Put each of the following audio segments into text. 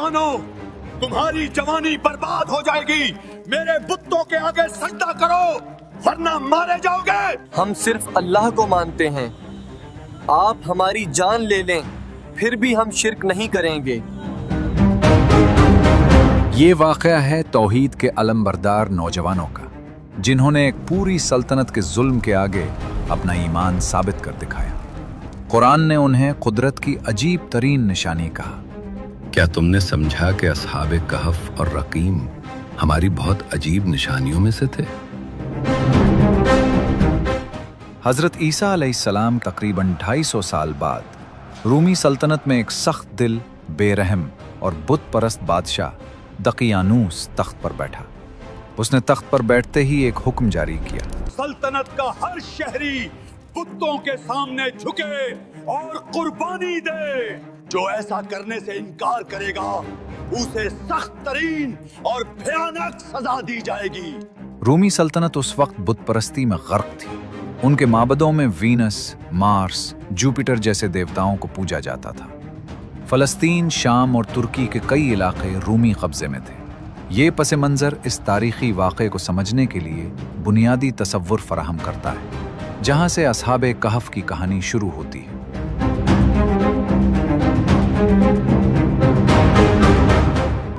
जवानों, तुम्हारी जवानी बर्बाद हो जाएगी। मेरे बुतों के आगे सजदा करो वरना मारे जाओगे। हम सिर्फ अल्लाह को मानते हैं, आप हमारी जान ले लें फिर भी हम शिर्क नहीं करेंगे। ये वाक़या है तौहीद के अलमबरदार नौजवानों का, जिन्होंने एक पूरी सल्तनत के जुल्म के आगे अपना ईमान साबित कर दिखाया। कुरान ने उन्हें कुदरत की अजीब तरीन निशानी कहा। क्या तुमने समझा कि असहाबे कहफ और रकीम हमारी बहुत अजीब निशानियों में से थे? हजरत ईसा अलैहिस्सलाम तकरीबन 250 साल बाद रूमी सल्तनत में एक सख्त दिल, बेरहम और बुत परस्त बादशाह दकियानूस तख्त पर बैठा। उसने तख्त पर बैठते ही एक हुक्म जारी किया, सल्तनत का हर शहरी बुतों के सामने झुके और कुर्बानी दे। जो ऐसा करने से इनकार करेगा उसे सख्त तरीन और भयानक सजा दी जाएगी। रूमी सल्तनत उस वक्त बुत परस्ती में गर्क थी। उनके माबदों में वीनस, मार्स, जुपिटर जैसे देवताओं को पूजा जाता था। फलस्तीन, शाम और तुर्की के कई इलाके रूमी कब्जे में थे। ये पस मंज़र इस तारीखी वाक़े को समझने के लिए बुनियादी तसव्वुर फराहम करता है, जहाँ से असहाबे कहफ की कहानी शुरू होती है।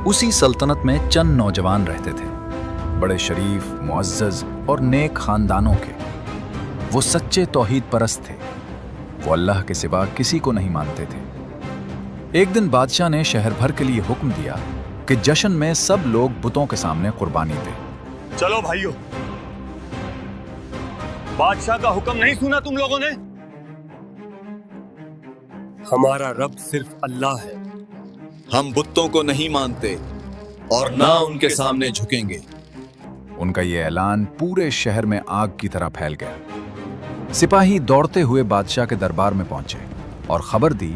उसी सल्तनत में चंद नौजवान रहते थे, बड़े शरीफ, मुअज़्ज़ज़ और नेक खानदानों के। वो सच्चे तौहीद परस्त थे। वो अल्लाह के सिवा किसी को नहीं मानते थे। एक दिन बादशाह ने शहर भर के लिए हुक्म दिया कि जश्न में सब लोग बुतों के सामने कुर्बानी दें। चलो भाइयों, बादशाह का हुक्म नहीं सुना तुम लोगों ने? हमारा रब सिर्फ अल्लाह है। हम बुतों को नहीं मानते और ना उनके सामने झुकेंगे। उनका ये ऐलान पूरे शहर में आग की तरह फैल गया। सिपाही दौड़ते हुए बादशाह के दरबार में पहुंचे और खबर दी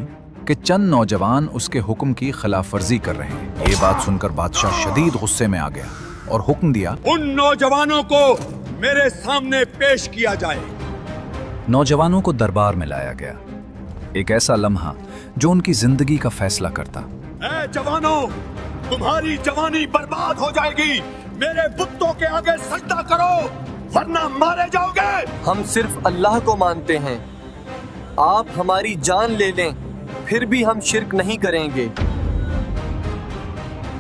कि चंद नौजवान उसके हुक्म की खिलाफ वर्जी कर रहे हैं। ये बात सुनकर बादशाह शदीद गुस्से में आ गया और हुक्म दिया, उन नौजवानों को मेरे सामने पेश किया जाए। नौजवानों को दरबार में लाया गया। एक ऐसा लम्हा जो उनकी जिंदगी का फैसला करता। ऐ जवानों, तुम्हारी जवानी बर्बाद हो जाएगी। मेरे बुतों के आगे सजदा करो वरना मारे जाओगे। हम सिर्फ अल्लाह को मानते हैं, आप हमारी जान ले लें फिर भी हम शिर्क नहीं करेंगे।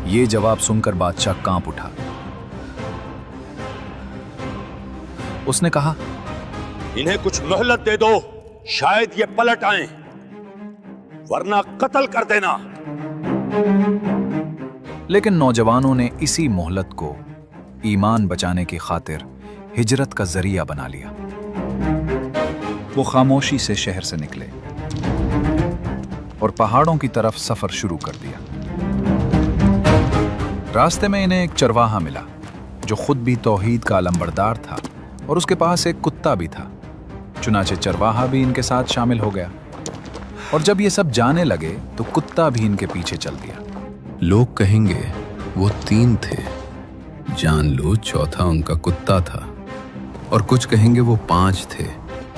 ये जवाब सुनकर बादशाह कांप उठा। उसने कहा, इन्हें कुछ मोहलत दे दो, शायद ये पलट आएं, वरना कत्ल कर देना। लेकिन नौजवानों ने इसी मोहलत को ईमान बचाने की खातिर हिजरत का जरिया बना लिया। वो खामोशी से शहर से निकले और पहाड़ों की तरफ सफर शुरू कर दिया। रास्ते में इन्हें एक चरवाहा मिला जो खुद भी तौहीद का अलंबरदार था और उसके पास एक कुत्ता भी था। चुनाचे चरवाहा भी इनके साथ शामिल हो गया और जब ये सब जाने लगे तो कुत्ता भी इनके पीछे चल दिया। लोग कहेंगे वो 3 थे, जान लो चौथा उनका कुत्ता था। और कुछ कहेंगे वो 5 थे,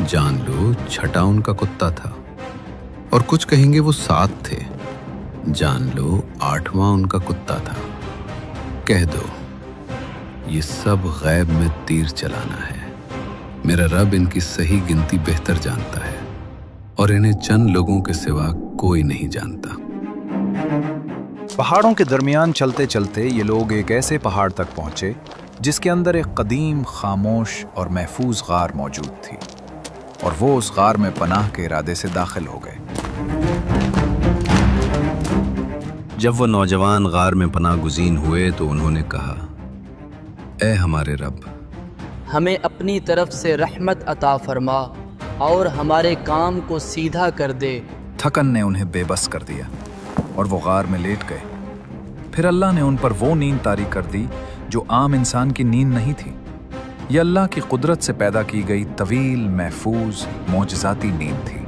जान लो छठा उनका कुत्ता था। और कुछ कहेंगे वो 7 थे, जान लो 8वां उनका कुत्ता था। कह दो ये सब गैब में तीर चलाना है। मेरा रब इनकी सही गिनती बेहतर जानता है और इन्हें चंद लोगों के सिवा कोई नहीं जानता। पहाड़ों के दरमियान चलते चलते ये लोग एक ऐसे पहाड़ तक पहुंचे जिसके अंदर एक कदीम, खामोश और महफूज गार मौजूद थी और वो उस गार में पनाह के इरादे से दाखिल हो गए। जब वो नौजवान गार में पनाह गुज़ीन हुए तो उन्होंने कहा, ऐ हमारे रब, हमें अपनी तरफ से रहमत अता फरमा और हमारे काम को सीधा कर दे। थकन ने उन्हें बेबस कर दिया और वो गार में लेट गए। फिर अल्लाह ने उन पर वो नींद तारी कर दी जो आम इंसान की नींद नहीं थी। ये अल्लाह की कुदरत से पैदा की गई तवील, महफूज, मौजज़ाती नींद थी।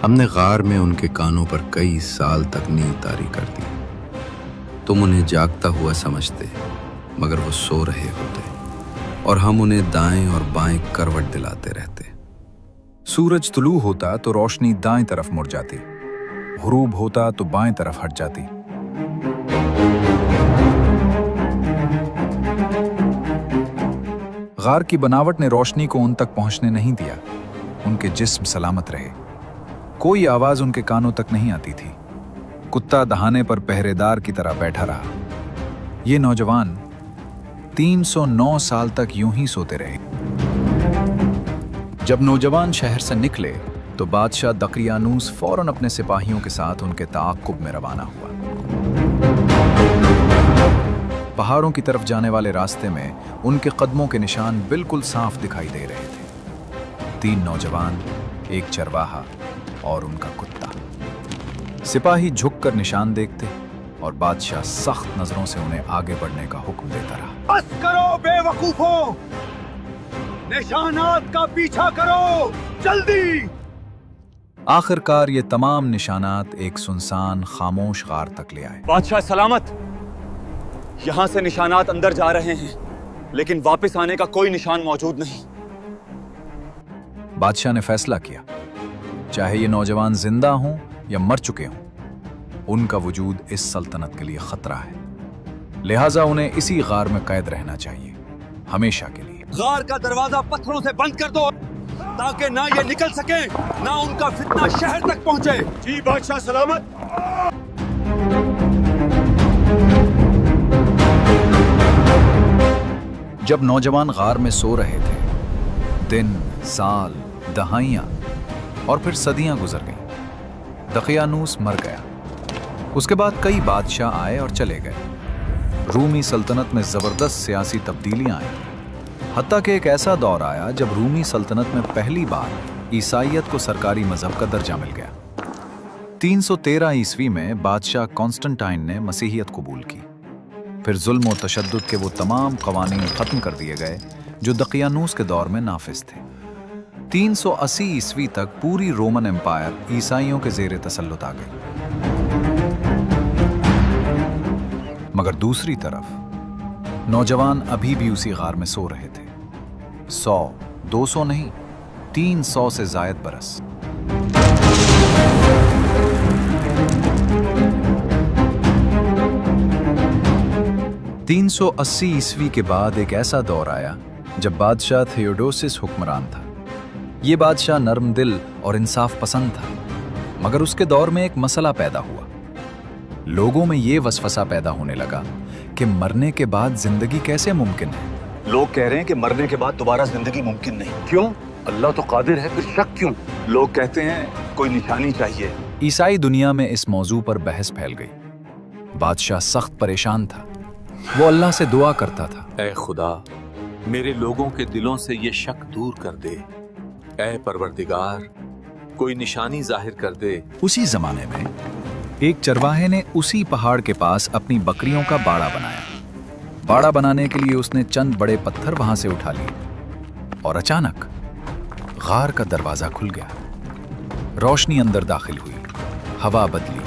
हमने गार में उनके कानों पर कई साल तक नींद तारी कर दी। तुम उन्हें जागता हुआ समझते मगर वो सो रहे होते और हम उन्हें दाएं और बाएं करवट दिलाते रहते। सूरज तुलू होता तो रोशनी दाएं तरफ मुड़ जाती गुरूब होता तो बाएं तरफ हट जाती। गार की बनावट ने रोशनी को उन तक पहुंचने नहीं दिया। उनके जिस्म सलामत रहे। कोई आवाज उनके कानों तक नहीं आती थी। कुत्ता दहाने पर पहरेदार की तरह बैठा रहा। ये नौजवान 309 साल तक यूं ही सोते रहे। जब नौजवान शहर से निकले तो बादशाह दकियानूस फौरन अपने सिपाहियों के साथ उनके ताक़ुब में रवाना हुआ। पहाड़ों की तरफ जाने वाले रास्ते में उनके कदमों के निशान बिल्कुल साफ दिखाई दे रहे थे। 3 नौजवान, एक चरवाहा और उनका कुत्ता। सिपाही झुककर निशान देखते और बादशाह सख्त नजरों से उन्हें आगे बढ़ने का हुक्म देता रहा। बस करो बेवकूफों, निशानात का पीछा करो, जल्दी। आखिरकार ये तमाम निशानात एक सुनसान खामोश गार तक ले आए। बादशाह सलामत, यहाँ से निशानात अंदर जा रहे हैं, लेकिन वापस आने का कोई निशान मौजूद नहीं। बादशाह ने फैसला किया, चाहे ये नौजवान जिंदा हों या मर चुके हों, उनका वजूद इस सल्तनत के लिए खतरा है। लिहाजा उन्हें इसी गार में कैद रहना चाहिए, हमेशा के लिए। गार का दरवाजा पत्थरों से बंद कर दो, ताकि ना ये निकल सके, ना उनका फितना शहर तक पहुंचे। जी बादशाह सलामत। जब नौजवान गार में सो रहे थे, दिन, साल, दहाइयां और फिर सदियां गुजर गईं। दकियानूस मर गया। उसके बाद कई बादशाह आए और चले गए। रूमी सल्तनत में जबरदस्त सियासी तब्दीलियां आई। हत्ता कि एक ऐसा दौर आया जब रूमी सल्तनत में पहली बार ईसाईयत को सरकारी मजहब का दर्जा मिल गया। 313 ईस्वी में बादशाह कॉन्स्टेंटाइन ने मसीहियत कबूल की। फिर जुल्म और तशद्दुद के वो तमाम कवानीन खत्म कर दिए गए जो दकियानूस के दौर में नाफिज थे। 380 ईस्वी तक पूरी रोमन एम्पायर ईसाइयों के जेर तसल्लुत आ गई। मगर दूसरी तरफ नौजवान अभी भी उसी गार में सो रहे थे। 100, 200 नहीं, 300 से जायद बरस। (380) ईस्वी के बाद एक ऐसा दौर आया जब बादशाह थियोडोसिस हुक्मरान था। ये बादशाह नरम दिल और इंसाफ पसंद था, मगर उसके दौर में एक मसला पैदा हुआ। लोगों में ये वसवसा पैदा होने लगा कि मरने के बाद जिंदगी कैसे मुमकिन है। लोग कह रहे हैं कि मरने के बाद दोबारा जिंदगी मुमकिन नहीं। क्यों? अल्लाह तो कादिर है, फिर शक क्यों? लोग कहते हैं कोई निशानी चाहिए। ईसाई दुनिया में इस मौजू पर बहस फैल गई। बादशाह सख्त परेशान था। वो अल्लाह से दुआ करता था, ऐ खुदा, मेरे लोगों के दिलों से ये शक दूर कर दे। ऐ परवरदिगार, कोई निशानी जाहिर कर दे। उसी जमाने में एक चरवाहे ने उसी पहाड़ के पास अपनी बकरियों का बाड़ा बनाया। बाड़ा बनाने के लिए उसने चंद बड़े पत्थर वहां से उठा लिए और अचानक गार का दरवाजा खुल गया। रोशनी अंदर दाखिल हुई, हवा बदली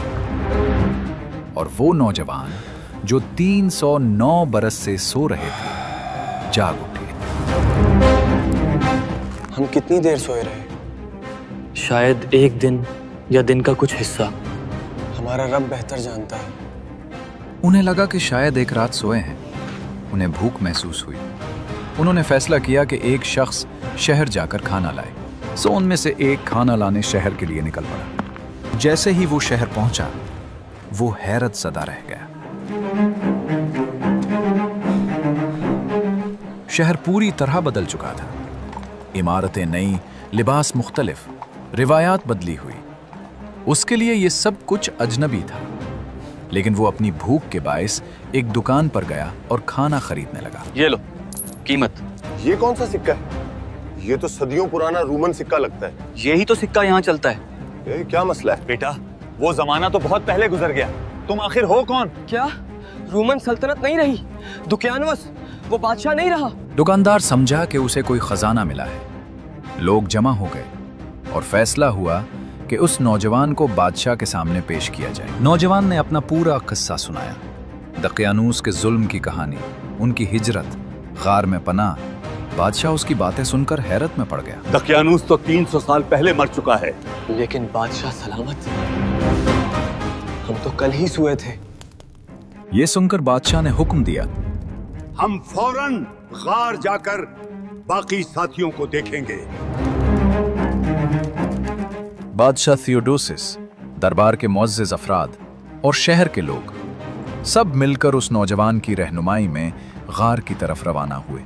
और वो नौजवान जो 309 बरस से सो रहे थे जाग उठे। हम कितनी देर सोए रहे? शायद एक दिन या दिन का कुछ हिस्सा। हमारा रब बेहतर जानता है। उन्हें लगा कि शायद एक रात सोए हैं। उन्हें भूख महसूस हुई। उन्होंने फैसला किया कि एक शख्स शहर जाकर खाना लाए। सो उनमें से एक खाना लाने शहर के लिए निकल पड़ा। जैसे ही वो शहर पहुंचा, वो हैरत ज़दा रह गया। शहर पूरी तरह बदल चुका था। इमारतें नई, लिबास मुख्तलिफ, रिवायात बदली हुई। उसके लिए ये सब कुछ अजनबी था, लेकिन वो अपनी भूख के बायस एक दुकान पर गया और खाना खरीदने लगा। ये लो, कीमत। ये कौन सा सिक्का है? ये तो सदियों पुराना रोमन सिक्का लगता है। यही तो सिक्का यहाँ चलता है। ये क्या मसला है? बेटा, वो जमाना तो बहुत पहले गुजर गया। तुम आखिर हो कौन? क्या रोमन सल्तनत नहीं रही? दुकियानवस वो बादशाह नहीं रहा? दुकानदार समझा कि उसे कोई खजाना मिला है। लोग जमा हो गए और फैसला हुआ कि उस नौजवान को बादशाह के सामने पेश किया जाए। नौजवान ने अपना पूरा किस्सा सुनाया। दकियानूस के जुल्म की कहानी, उनकी हिजरत, गार में पनाह। बादशाह उसकी बातें सुनकर हैरत में पड़ गया। दकियानूस तो 300 साल पहले मर चुका है। लेकिन बादशाह सलामत। तो कल ही सोए थे। ये सुनकर बादशाह ने हुक्म दिया, हम फौरन गार जाकर बाकी साथियों को देखेंगे। बादशाह थियोडोसिस, दरबार के मुअज़्ज़िज़ अफराद और शहर के लोग सब मिलकर उस नौजवान की रहनुमाई में गार की तरफ रवाना हुए।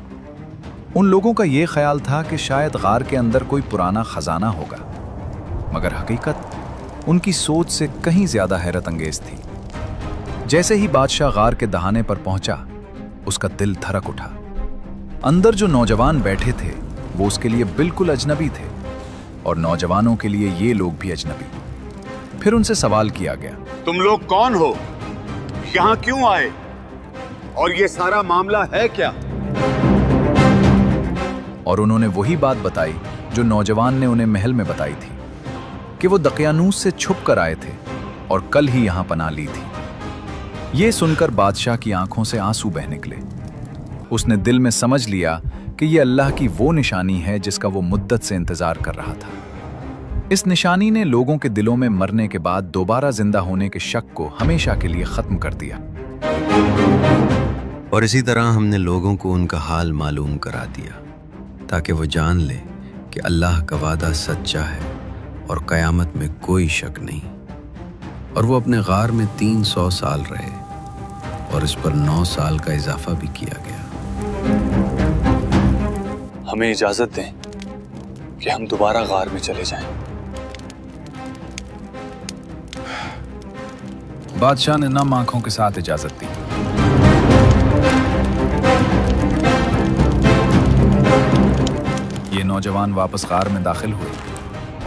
उन लोगों का ये ख्याल था कि शायद गार के अंदर कोई पुराना खजाना होगा, मगर हकीकत उनकी सोच से कहीं ज्यादा हैरत अंगेज थी। जैसे ही बादशाह गार के दहाने पर पहुंचा, उसका दिल धड़क उठा। अंदर जो नौजवान बैठे थे वो उसके लिए बिल्कुल अजनबी थे और नौजवानों के लिए ये लोग भी अजनबी। फिर उनसे सवाल किया गया, तुम लोग कौन हो, यहाँ क्यों आए और ये सारा मामला है क्या? और उन्होंने वही बात बताई जो नौजवान ने उन्हें महल में बताई थी कि वो दकियानूस से छुप कर आए थे और कल ही यहां पनाह ली थी। ये सुनकर बादशाह की आंखों से आंसू बह निकले। उसने दिल में समझ लिया कि ये अल्लाह की वो निशानी है जिसका वो मुद्दत से इंतजार कर रहा था। इस निशानी ने लोगों के दिलों में मरने के बाद दोबारा जिंदा होने के शक को हमेशा के लिए खत्म कर दिया। और इसी तरह हमने लोगों को उनका हाल मालूम करा दिया ताकि वो जान ले कि अल्लाह का वादा सच्चा है और क़यामत में कोई शक नहीं। और वो अपने गार में 300 साल रहे और इस पर 9 साल का इजाफा भी किया गया। हमें इजाजत दें कि हम दोबारा गार में चले जाएं। बादशाह ने नम आंखों के साथ इजाजत दी। ये नौजवान वापस गार में दाखिल हुए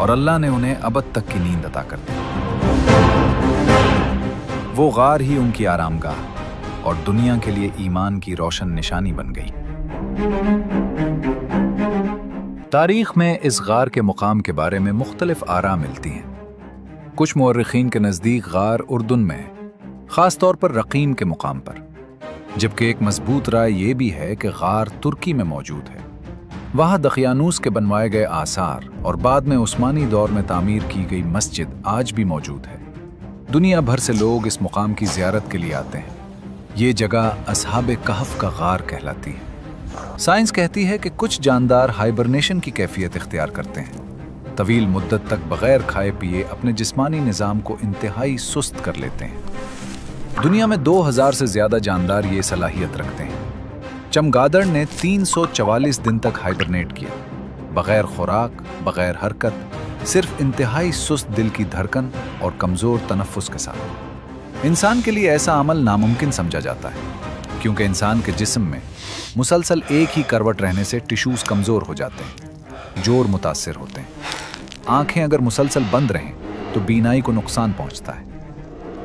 और अल्लाह ने उन्हें अबद तक की नींद अता कर दी। वो गार ही उनकी आरामगाह और दुनिया के लिए ईमान की रोशन निशानी बन गई। तारीख में इस गार के मुकाम के बारे में मुख्तलिफ आरा मिलती हैं। कुछ मुअर्रिखीन के नज़दीक गार उर्दुन में है, ख़ास तौर पर रक़ीम के मुकाम पर, जबकि एक मजबूत राय ये भी है कि गार तुर्की में मौजूद है। वहाँ दकियानूस के बनवाए गए आसार और बाद में उस्मानी दौर में तामीर की गई मस्जिद आज भी मौजूद है। दुनिया भर से लोग इस मुकाम की ज़ियारत के लिए आते हैं। ये जगह असहाबे कहफ का गार कहलाती है। साइंस कहती है कि कुछ जानदार हाइबरनेशन की कैफियत इख्तियार करते हैं, तवील मुद्दत तक बगैर खाए पिए अपने जिस्मानी निज़ाम को इंतहाई सुस्त कर लेते हैं। दुनिया में 2000 से ज़्यादा जानदार ये सलाहियत रखते हैं। चमगादड़ ने 344 दिन तक हाइबरनेट किया, बगैर खुराक, बगैर हरकत, सिर्फ इंतहाई सुस्त दिल की धड़कन और कमज़ोर तनफ्फुस के साथ। इंसान के लिए ऐसा अमल नामुमकिन समझा जाता है, क्योंकि इंसान के जिस्म में मुसलसल एक ही करवट रहने से टिश्यूज़ कमज़ोर हो जाते हैं, जोड़ मुतासिर होते हैं। आँखें अगर मुसलसल बंद रहें तो बीनाई को नुकसान पहुँचता है,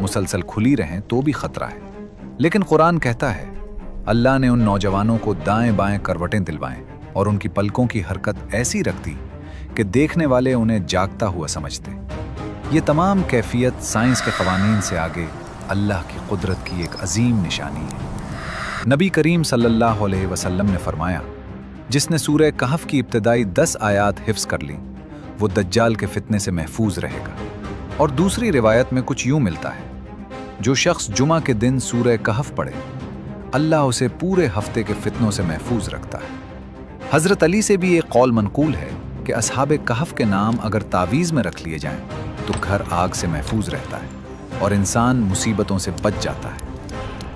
मुसलसल खुली रहें तो भी ख़तरा है। लेकिन कुरान कहता है अल्लाह ने उन नौजवानों को दाएं बाएं करवटें दिलवाएं और उनकी पलकों की हरकत ऐसी रख दी कि देखने वाले उन्हें जागता हुआ समझते। ये तमाम कैफियत साइंस के क़वानीन से आगे अल्लाह की कुदरत की एक अजीम निशानी है। नबी करीम सल्लल्लाहु अलैहि वसल्लम ने फरमाया, जिसने सूरह कहफ की इब्तिदाई 10 आयात हिफ्ज़ कर ली वो दज्जाल के फितने से महफूज रहेगा। और दूसरी रिवायत में कुछ यूं मिलता है, जो शख्स जुमा के दिन सूरह कहफ पढ़े अल्लाह उसे पूरे हफ्ते के फितनों से महफूज रखता है। हज़रत अली से भी एक कौल मनकूल है कि असहाबे कहफ के नाम अगर तावीज़ में रख लिए जाएं तो घर आग से महफूज रहता है और इंसान मुसीबतों से बच जाता है।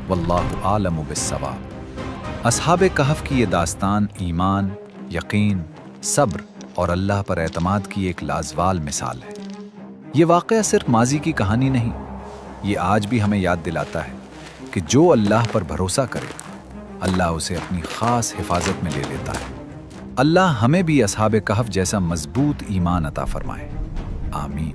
वल्लाहु आलमु बिस्सवाब। असहाबे कहफ की ये दास्तान ईमान, यकीन, सब्र और अल्लाह पर एतमाद की एक लाजवाल मिसाल है। ये वाक़या सिर्फ माजी की कहानी नहीं, ये आज भी हमें याद दिलाता है कि जो अल्लाह पर भरोसा करे अल्लाह उसे अपनी ख़ास हिफाजत में ले लेता है। अल्लाह हमें भी असहाबे कहफ जैसा मजबूत ईमान अता फरमाए। आमीन।